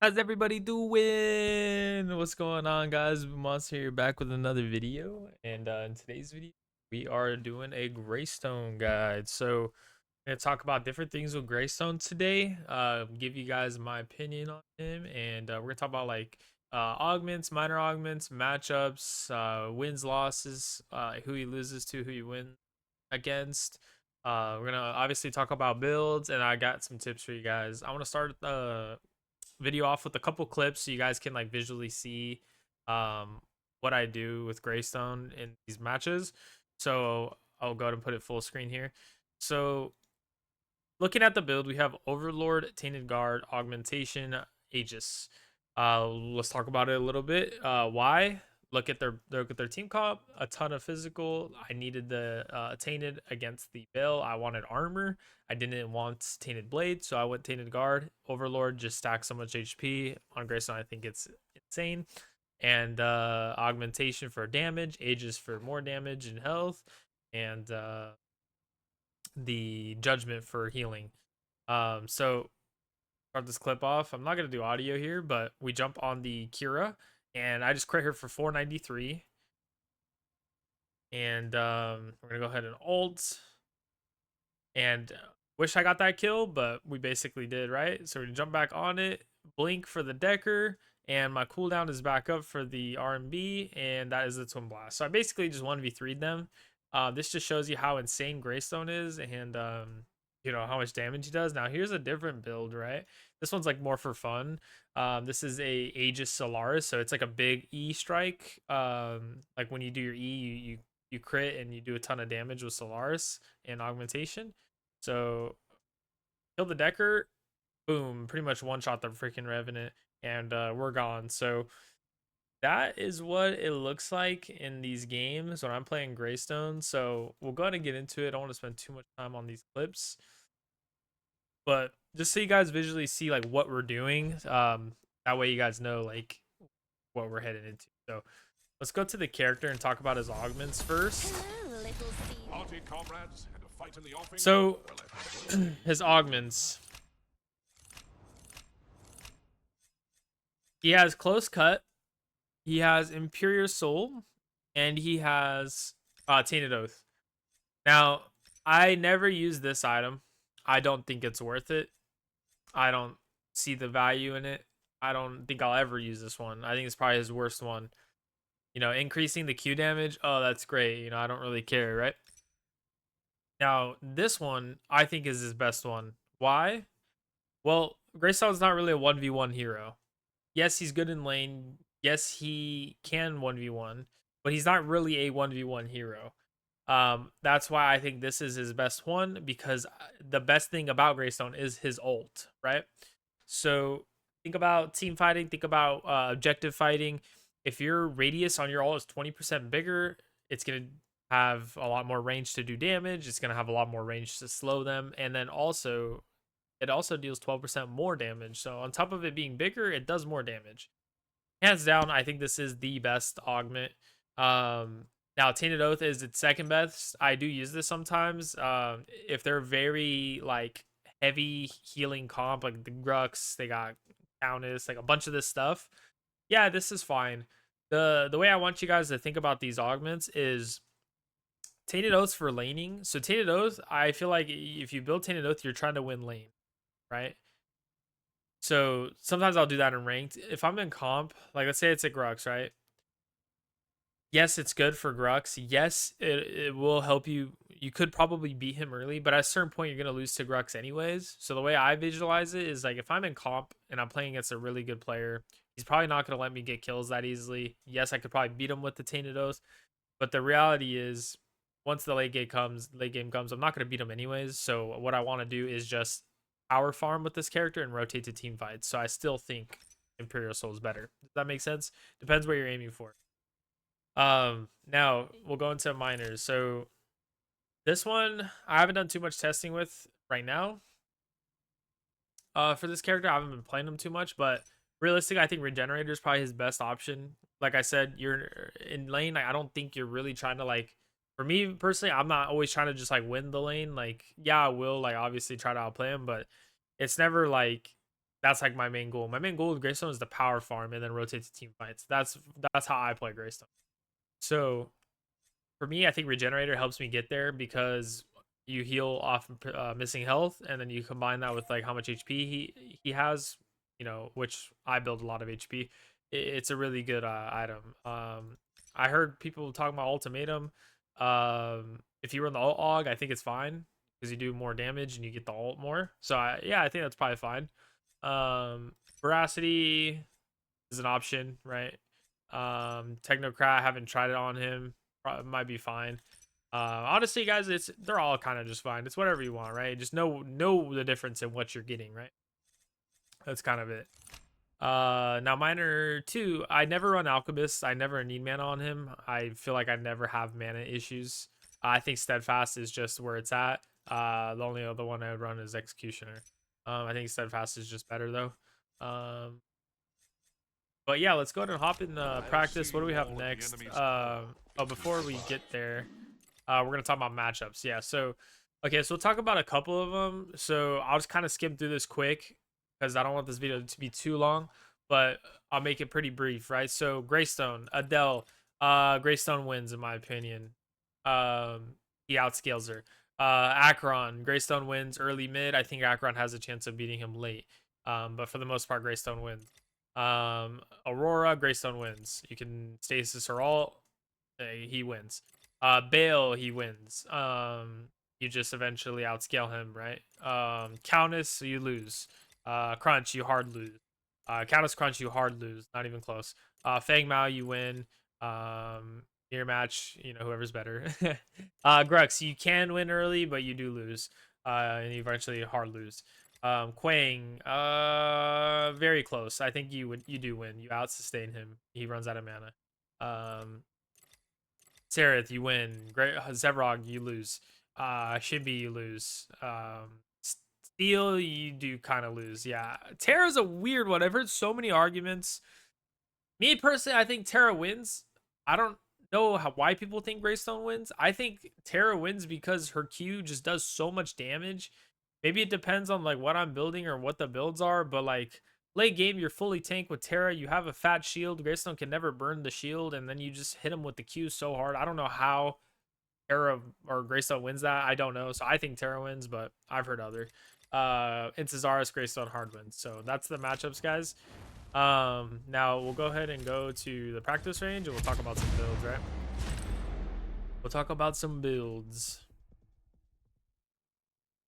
How's everybody doing? What's going on, guys? Monster here, back with another video. And in today's video, we are doing a Greystone guide. So, I'm gonna talk about different things with Greystone today. Give you guys my opinion on him, and we're gonna talk about like augments, minor augments, matchups, wins, losses, who he loses to, who he wins against. We're gonna obviously talk about builds, and I got some tips for you guys. I want to start video off with a couple clips so you guys can like visually see um what I do with Greystone in these matches. So I'll go ahead and put it full screen here. So looking at the build, we have Overlord, Tainted Guard, Augmentation, Aegis. Let's talk about it a little bit. Why? Look at their team comp. A ton of physical. I needed the Tainted against the Veil. I wanted armor. I didn't want Tainted Blade, so I went Tainted Guard. Overlord just stacks so much HP on Greystone. I think it's insane. And Augmentation for damage, Aegis for more damage and health, and the Judgment for healing. So start this clip off. I'm not gonna do audio here, but we jump on the Kira, and I just crit her for 493. And we're gonna go ahead and ult. And wish I got that kill, but we basically did, right? So we're gonna jump back on it, blink for the Decker, and my cooldown is back up for the RMB, and that is the Twin Blast. So I basically just 1v3'd them. This just shows you how insane Greystone is, and you know how much damage he does. Now here's a different build, right? This one's like more for fun. This is a Aegis Solaris, so it's like a big E strike. Like when you do your E, you crit and you do a ton of damage with Solaris and augmentation. So kill the Decker, boom, pretty much one shot the freaking Revenant, and we're gone. So that is what it looks like in these games when I'm playing Greystone. So we'll go ahead and get into it. I don't want to spend too much time on these clips, but just so you guys visually see like what we're doing. That way you guys know like what we're headed into. So let's go to the character and talk about his augments first. So his augments. He has close cut, he has Imperial Soul, and he has Tainted Oath. Now, I never use this item. I don't think it's worth it. I don't see the value in it. I don't think I'll ever use this one. I think it's probably his worst one. You know, increasing the Q damage. Oh, that's great. You know, I don't really care, right? Now, this one I think is his best one. Why? Well, Greystone's not really a 1v1 hero. Yes, he's good in lane. Yes, he can 1v1, but he's not really a 1v1 hero. That's why I think this is his best one, because the best thing about Greystone is his ult, right? So think about team fighting, think about objective fighting. If your radius on your ult is 20% bigger, it's going to have a lot more range to do damage. It's going to have a lot more range to slow them. And then also, it also deals 12% more damage. So on top of it being bigger, it does more damage. Hands down, I think this is the best augment. Now Tainted Oath is its second best. I do use this sometimes. If they're very like heavy healing comp, like the Grux, they got Countess, like a bunch of this stuff. Yeah, this is fine. The way I want you guys to think about these augments is Tainted Oaths for laning. So Tainted Oath, I feel like if you build Tainted Oath, you're trying to win lane, right? So sometimes I'll do that in ranked. If I'm in comp, like let's say it's a Grux, right? Yes, it's good for Grux. Yes, it will help you. You could probably beat him early, but at a certain point, you're going to lose to Grux anyways. So the way I visualize it is like if I'm in comp and I'm playing against a really good player, he's probably not going to let me get kills that easily. Yes, I could probably beat him with the Tainted Oath, but the reality is once the late game comes, I'm not going to beat him anyways. So what I want to do is just power farm with this character and rotate to team fights. So I still think Imperial Soul is better. Does that make sense? Depends where you're aiming for. Now we'll go into minors. So this one I haven't done too much testing with right now. For this character, I haven't been playing him too much, but realistically, I think Regenerator is probably his best option. Like I said, you're in lane. I don't think you're really trying to like. For me personally, I'm not always trying to just like win the lane. Like, yeah, I will like obviously try to outplay him, but it's never like That's like my main goal. My main goal with Greystone is the power farm and then rotate to team fights. That's how I play Greystone. So for me, I think Regenerator helps me get there because you heal off missing health, and then you combine that with like how much HP he has, which I build a lot of HP. It's a really good item. I heard people talking about Ultimatum. If you run the ult aug, I think it's fine because you do more damage and you get the ult more. So yeah, I think that's probably fine. Veracity is an option, right? Technocrat, I haven't tried it on him. Probably might be fine. Honestly, guys, they're all kind of just fine. It's whatever you want, right? Just know the difference in what you're getting, right? That's kind of it. Now Miner 2, I never run Alchemist. I never need mana on him. I feel like I never have mana issues. I think Steadfast is just where it's at. The only other one I would run is Executioner. I think Steadfast is just better though. But yeah, let's go ahead and hop in practice. What do we have next? Oh, before we get there, we're gonna talk about matchups. Yeah, so okay, so we'll talk about a couple of them. So I'll just kind of skim through this quick because I don't want this video to be too long, but I'll make it pretty brief, right? So Greystone, Adele, Greystone wins in my opinion. He outscales her. Akron, Greystone wins early mid. I think Akron has a chance of beating him late. But for the most part, Greystone wins. Aurora, Greystone wins. You can stasis her all. He wins. Bale, he wins. You just eventually outscale him, right? Countess, you lose. Crunch, you hard lose. Countess Crunch, you hard lose. Not even close. Fang Mao, you win. Mirror match, whoever's better. Grux, you can win early, but you do lose. And you eventually hard lose. Quang, very close. I think you do win. You out sustain him. He runs out of mana. Sereth, you win. Great Zevrog, you lose. Shibby, you lose. Steel, you do kind of lose. Yeah, Terra's a weird one. I've heard so many arguments. Me personally, I think Terra wins. I don't know why people think Greystone wins. I think Terra wins because her Q just does so much damage. Maybe it depends on like what I'm building or what the builds are, but like late game, you're fully tanked with Terra. You have a fat shield. Greystone can never burn the shield, and then you just hit him with the Q so hard. I don't know how Terra or Greystone wins that. I don't know. So I think Terra wins, but I've heard other. It's Cesaris, Greystone, hard wins. So that's the matchups, guys. Now we'll go ahead and go to the practice range and we'll talk about some builds, right? We'll talk about some builds.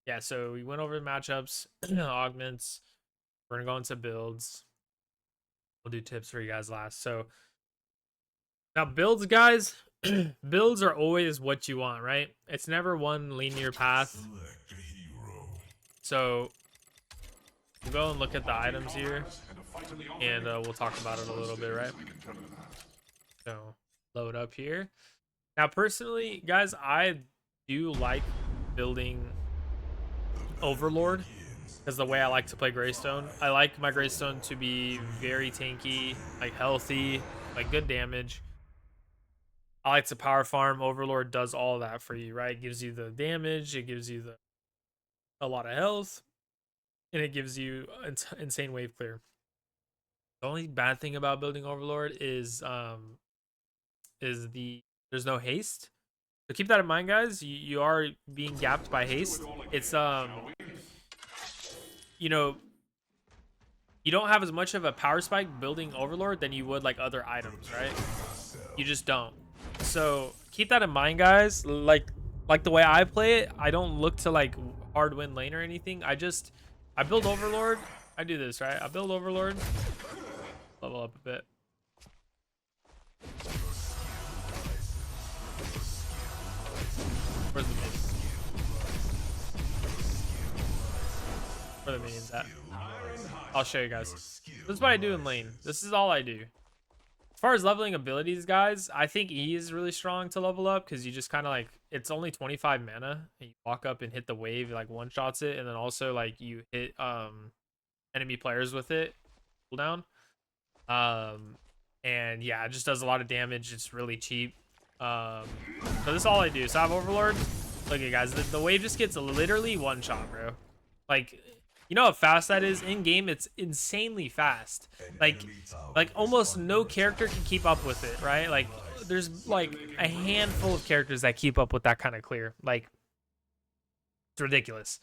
Yeah, so we went over the matchups, augments. We're gonna go into builds. We'll do tips for you guys last. So now builds, guys, builds are always what you want, right? It's never one linear path. So we'll go and look at the items here, and we'll talk about it a little bit, right? So load up here. Now, personally, guys, I do like building Overlord because the way I like to play Greystone. I like my Greystone to be very tanky, like healthy, like good damage. I like to power farm. Overlord does all that for you, right? It gives you the damage, it gives you a lot of health, and it gives you insane wave clear. The only bad thing about building Overlord is there's no haste. So keep that in mind, guys. You are being gapped by haste. It's you know, you don't have as much of a power spike building Overlord than you would like other items, right? You just don't. So keep that in mind, guys. Like the way I play it, I don't look to like hard win lane or anything. I build Overlord. I do this, right? I build Overlord, level up a bit. Where's the minions? Where are the minions at? I'll show you guys. This is what I do in lane. This is all I do. As far as leveling abilities, guys, I think E is really strong to level up because you just kind of like, it's only 25 mana and you walk up and hit the wave, like one shots it, and then also like you hit enemy players with it, cooldown. And yeah, it just does a lot of damage. It's really cheap. So this is all I do. So I have Overlord. Look at guys, the wave just gets literally one shot, bro. Like You know how fast that is in game? It's insanely fast. Like almost no character can keep up with it, right? Like there's like a handful of characters that keep up with that kind of clear. Like it's ridiculous.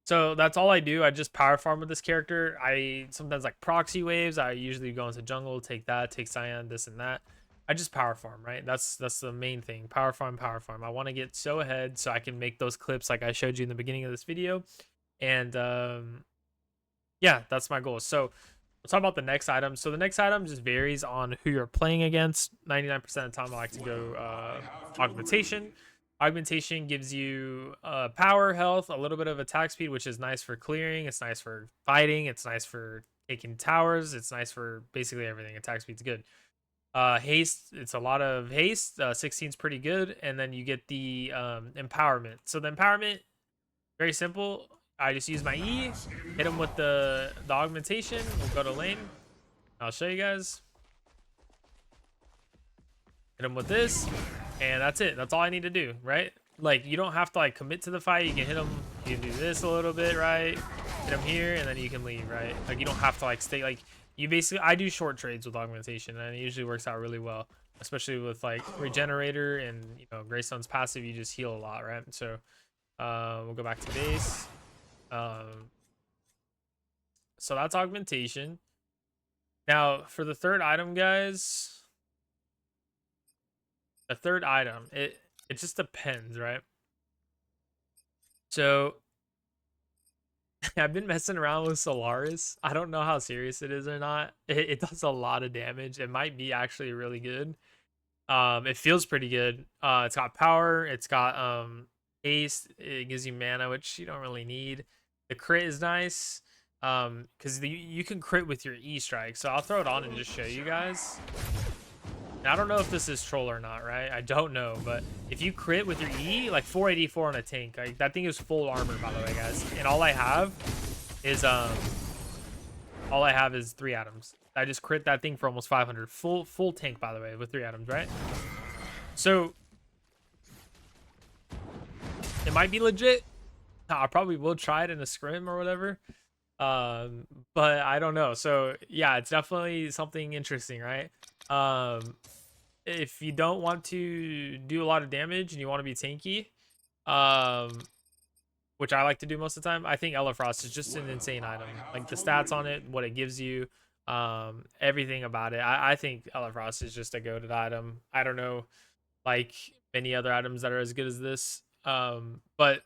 So that's all I do. I just power farm with this character. I sometimes like proxy waves. I usually go into jungle, take that, take Cyan, this and that. I just power farm, right? That's the main thing. Power farm, power farm. I want to get so ahead so I can make those clips like I showed you in the beginning of this video. And yeah, that's my goal. So let's talk about the next item. So the next item just varies on who you're playing against. 99% of the time I like to go augmentation. Augmentation gives you power, health, a little bit of attack speed, which is nice for clearing. It's nice for fighting. It's nice for taking towers. It's nice for basically everything. Attack speed's good. Haste, it's a lot of haste. 16 is pretty good. And then you get the empowerment. So the empowerment, very simple. I just use my E, hit him with the augmentation. We'll go to lane. I'll show you guys. Hit him with this, and that's it. That's all I need to do, right? Like, you don't have to like commit to the fight. You can hit him. You can do this a little bit, right? Hit him here, and then you can leave, right? Like, you don't have to like stay. Like, you basically, I do short trades with augmentation, and it usually works out really well, especially with like regenerator and Greystone's passive. You just heal a lot, right? So, we'll go back to base. So that's augmentation. Now for the third item, guys, the third item, it just depends, right? So I've been messing around with Solaris. I don't know how serious it is or not. It does a lot of damage. It might be actually really good. It feels pretty good. It's got power. It's got haste. It gives you mana, which you don't really need. The crit is nice. Because you can crit with your E strike. So I'll throw it on and just show you guys. Now, I don't know if this is troll or not, right? I don't know, but if you crit with your E, like 484 on a tank, like that thing is full armor, by the way, guys. And all I have is 3 atoms. I just crit that thing for almost 500. Full tank, by the way, with 3 atoms, right? So it might be legit. I probably will try it in a scrim or whatever. But I don't know. So yeah, it's definitely something interesting, right? If you don't want to do a lot of damage and you want to be tanky, which I like to do most of the time, I think Elefrost is just an insane item. Like the stats on it, what it gives you, everything about it. I think Elefrost is just a goated item. I don't know like many other items that are as good as this. But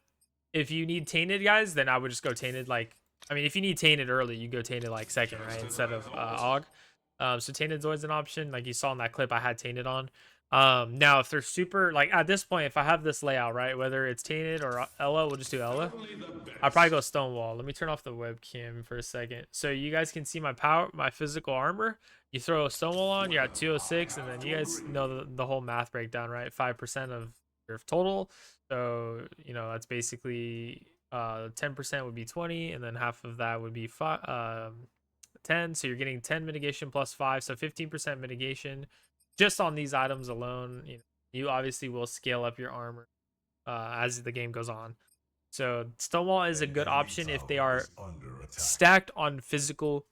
if you need tainted, guys, then I would just go tainted. Like, I mean, if you need tainted early, you go tainted like second, right, instead of aug. So tainted's always an option. Like you saw in that clip, I had tainted on. Now if they're super like at this point, if I have this layout, right, whether it's tainted or Ella, we'll just do Ella. I'll probably go Stonewall. Let me turn off the webcam for a second so you guys can see my power, my physical armor. You throw a Stonewall on, you're at 206, and then you guys know the whole math breakdown, right? 5% of your total. So that's basically 10% would be 20, and then half of that would be 10. So you're getting 10 mitigation plus 5, so 15% mitigation just on these items alone. You obviously will scale up your armor as the game goes on. So Stonewall is a good option if they are stacked on physical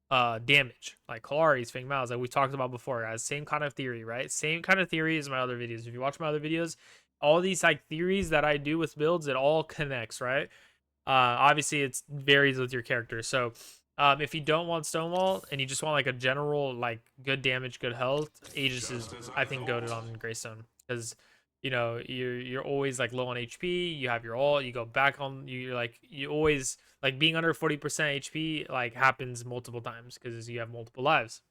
damage, like Kalari's, Feng Mao's, like we talked about before, guys. Same kind of theory, right? Same kind of theory as my other videos. If you watch my other videos, all these like theories that I do with builds, it all connects, right? Obviously it varies with your character. So if you don't want Stonewall and you just want like a general like good damage, good health, Aegis is I think goated on Greystone because you're always like low on HP. You have your ult. You go back on. You always like being under 40% HP like happens multiple times because you have multiple lives.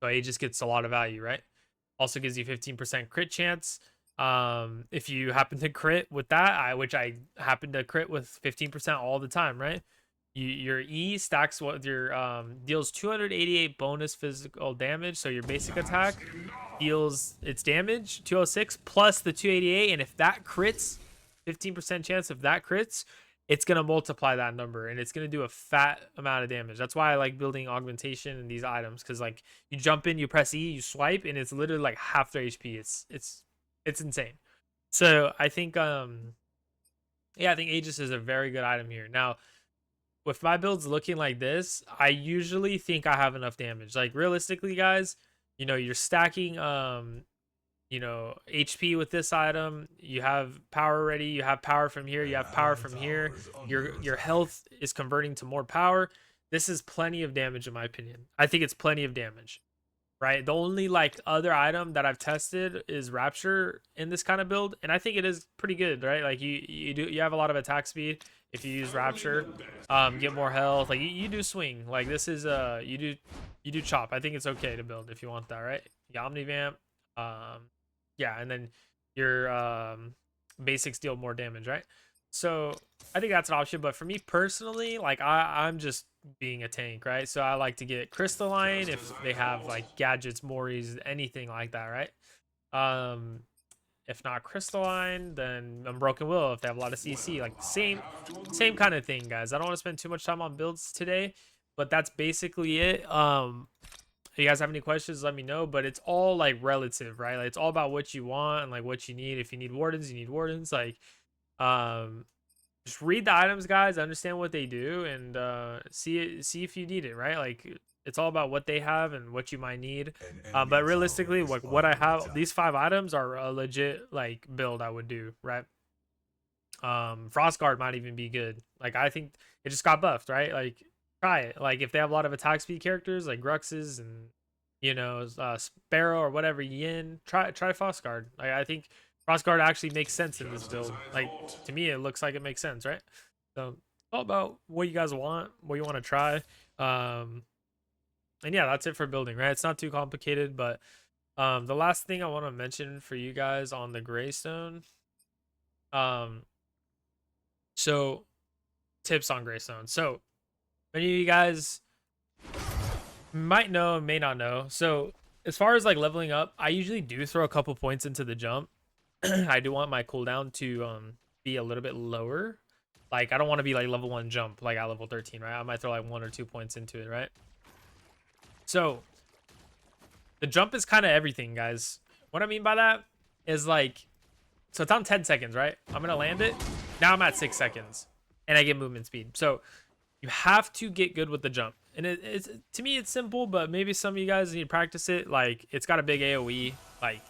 So Aegis gets a lot of value, right? Also gives you 15% crit chance. If you happen to crit with that, which I happen to crit with 15% all the time, right? Your E stacks what your deals 288 bonus physical damage, so your basic attack deals its damage 206 plus the 288, and if that crits, 15% chance if that crits, it's gonna multiply that number and it's gonna do a fat amount of damage. That's why I like building augmentation in these items, because like you jump in, you press E, you swipe, and it's literally like half their HP. It's insane. So I think yeah, I think Aegis is a very good item here. Now with my builds looking like this, I usually think I have enough damage. Like realistically, guys, you know, you're stacking you know, HP with this item, you have power ready, you have power from here, you have power from here, your health is converting to more power. This is plenty of damage in my opinion. I think it's plenty of damage, right? The only like other item that I've tested is Rapture in this kind of build, and I think it is pretty good, right? Like you have a lot of attack speed if you use Rapture, get more health. Like you do swing. Like this is you do chop. I think it's okay to build if you want that, right? Omnivamp, yeah, and then your basics deal more damage, right? So I think that's an option. But for me personally, like I'm just being a tank, right? So I like to get Crystalline if they have like gadgets, Moris, anything like that, right? If not Crystalline, then Unbroken Will if they have a lot of CC. Like same kind of thing, guys. I don't want to spend too much time on builds today, but that's basically it. If you guys have any questions, let me know. But it's all like relative, right? Like it's all about what you want and like what you need. If you need wardens, you need wardens. Like um just read the items, guys, understand what they do, and see if you need it, right? Like it's all about what they have and what you might need. But realistically, like what I have, these 5 items are a legit like build I would do, right? Frostguard might even be good. Like I think it just got buffed, right? Like try it. Like if they have a lot of attack speed characters like Gruxes and you know Sparrow or whatever Yin, try Frostguard. Like I think Frostguard actually makes sense in this build. Like to me, it looks like it makes sense, right? So it's all about what you guys want, what you want to try. And yeah, that's it for building, right? It's not too complicated, but the last thing I want to mention for you guys on the Greystone, um, so tips on Greystone. So many of you guys might know, may not know. So as far as like leveling up, I usually do throw a couple points into the jump. I do want my cooldown to be a little bit lower. Like I don't want to be like level 1 jump like at level 13, right? I might throw like 1 or 2 points into it, right? So the jump is kind of everything, guys. What I mean by that is like, so it's on 10 seconds, right? I'm gonna land it. Now I'm at 6 seconds and I get movement speed. So you have to get good with the jump. And it's to me it's simple, but maybe some of you guys need to practice it. Like it's got a big AoE. Like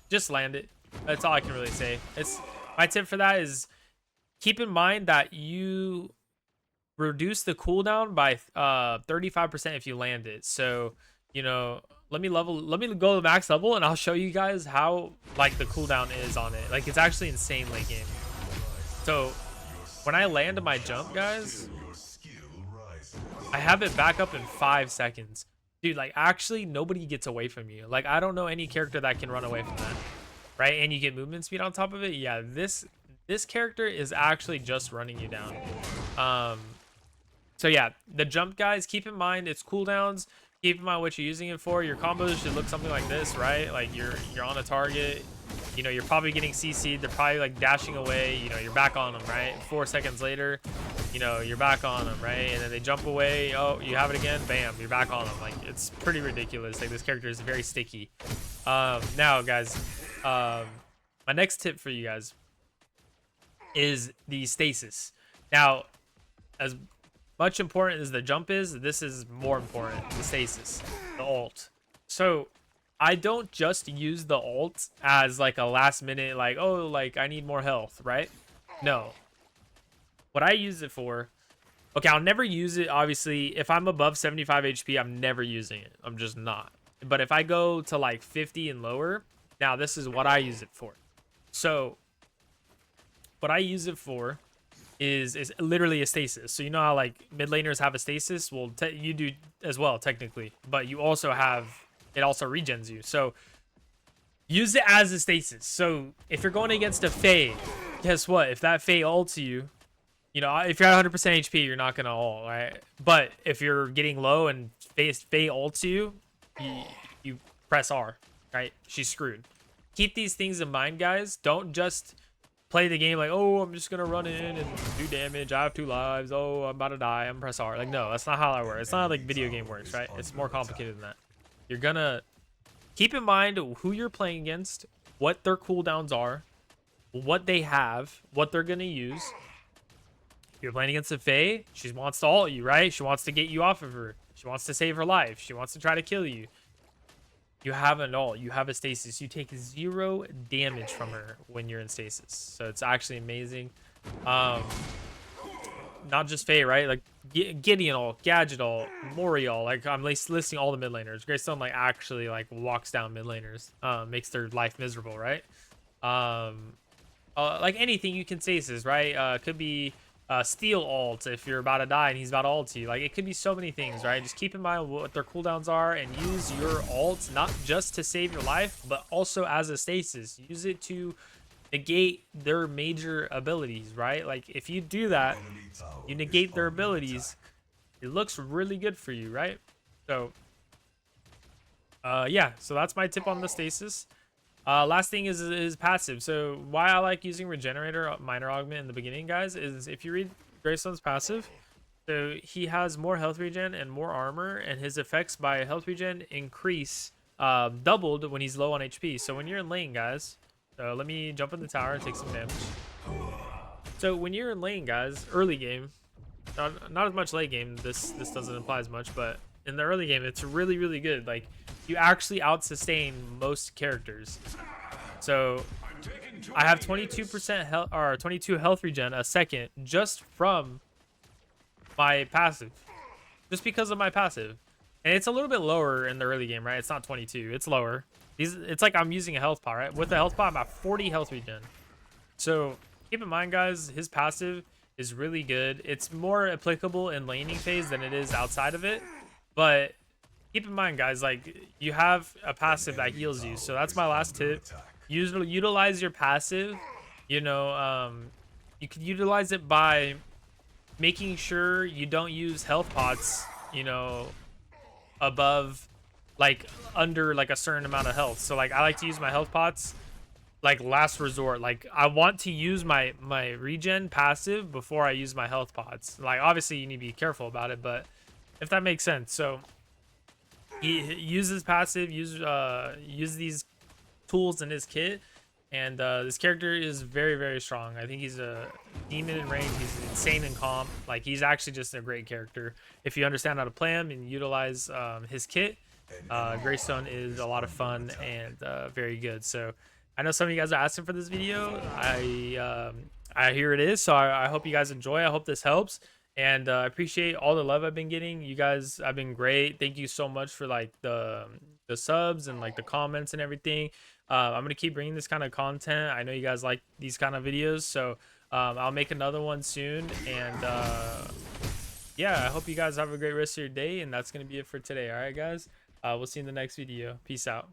just land it. That's all I can really say. It's my tip for that is keep in mind that you reduce the cooldown by 35% if you land it. So you know, let me go to max level and I'll show you guys how like the cooldown is on it. Like it's actually insane late game. So when I land my jump, guys, I have it back up in 5 seconds. Dude, like actually nobody gets away from you. Like I don't know any character that can run away from that. Right? And you get movement speed on top of it. Yeah, this character is actually just running you down. So yeah, the jump, guys, keep in mind its cooldowns. Keep in mind what you're using it for. Your combos should look something like this, right? Like you're on a target. You know, you're probably getting CC'd. They're probably like dashing away. You know, you're back on them, right? 4 seconds later, you know, you're back on them, right? And then they jump away. Oh, you have it again. Bam, you're back on them. Like it's pretty ridiculous. Like this character is very sticky. Now, guys, my next tip for you guys is the stasis. Now, as much important as the jump is, this is more important, the stasis, the ult. So I don't just use the ult as like a last minute, like, oh, like I need more health, right? No. What I use it for, okay, I'll never use it, obviously. If I'm above 75 HP, I'm never using it. I'm just not. But if I go to like 50 and lower, now this is what I use it for. So what I use it for is literally a stasis. So you know how like mid laners have a stasis? Well, you do as well technically, but you also have, it also regens you. So use it as a stasis. So if you're going against a Fae, guess what? If that Fae ults you, you know, if you're at 100% HP, you're not gonna ult, right? But if you're getting low and Fae ults you, you press R, right? She's screwed. Keep these things in mind, guys. Don't just play the game like, oh, I'm just gonna run in and do damage. I have 2 lives. Oh, I'm about to die. I'm press R. Like, no, that's not how that works. It's not how like video game works, right? It's more complicated than that. You're gonna keep in mind who you're playing against, what their cooldowns are, what they have, what they're gonna use, You're playing against a Fae. She wants to ult you, right? She wants to get you off of her. She wants to save her life. She wants to try to kill you. You have an ult. You have a stasis. You take 0 damage from her when you're in stasis. So it's actually amazing. Um, not just Faye, right? Like Gideon ult, Gadget ult, Mori ult. Like I'm listing all the mid laners. Greystone like actually like walks down mid laners. Makes their life miserable, right? Um, like anything you can stasis, right? Could be steal ult if you're about to die and he's about to ult you. Like it could be so many things, right? Just keep in mind what their cooldowns are and use your ult not just to save your life, but also as a stasis. Use it to negate their major abilities, right? Like if you do that, you negate their abilities. It looks really good for you, right? So, yeah. So that's my tip on the stasis. Last thing is passive. So why I like using Regenerator Minor Augment in the beginning, guys, is if you read Greystone's passive, so he has more health regen and more armor, and his effects by health regen increase doubled when he's low on HP. So when you're in lane, guys, so let me jump in the tower and take some damage. So when you're in lane, guys, early game, not as much late game. This doesn't apply as much, but in the early game, it's really good. Like you actually out sustain most characters. So I have 22% health or 22 health regen a second just from my passive, just because of my passive. And it's a little bit lower in the early game, right? It's not 22, it's lower. It's like I'm using a health pot, right? With the health pot, I'm at 40 health regen. So keep in mind, guys, his passive is really good. It's more applicable in laning phase than it is outside of it. But keep in mind, guys, like you have a passive that heals you. So that's my last tip. Utilize your passive. You know, you can utilize it by making sure you don't use health pots, you know, above like under like a certain amount of health. So like I like to use my health pots like last resort. Like I want to use my regen passive before I use my health pots. Like obviously you need to be careful about it, but if that makes sense. So he uses passive, use these tools in his kit, and this character is very strong. I think he's a demon in range. He's insane in comp. Like he's actually just a great character if you understand how to play him and utilize his kit. Greystone is a lot of fun and very good. So I know some of you guys are asking for this video. I hear it is, so I hope you guys enjoy. I hope this helps, and I appreciate all the love I've been getting. You guys have been great. Thank you so much for like the subs and like the comments and everything. I'm gonna keep bringing this kind of content. I know you guys like these kind of videos, so I'll make another one soon. And yeah, I hope you guys have a great rest of your day. And that's gonna be it for today. All right, guys. We'll see you in the next video. Peace out.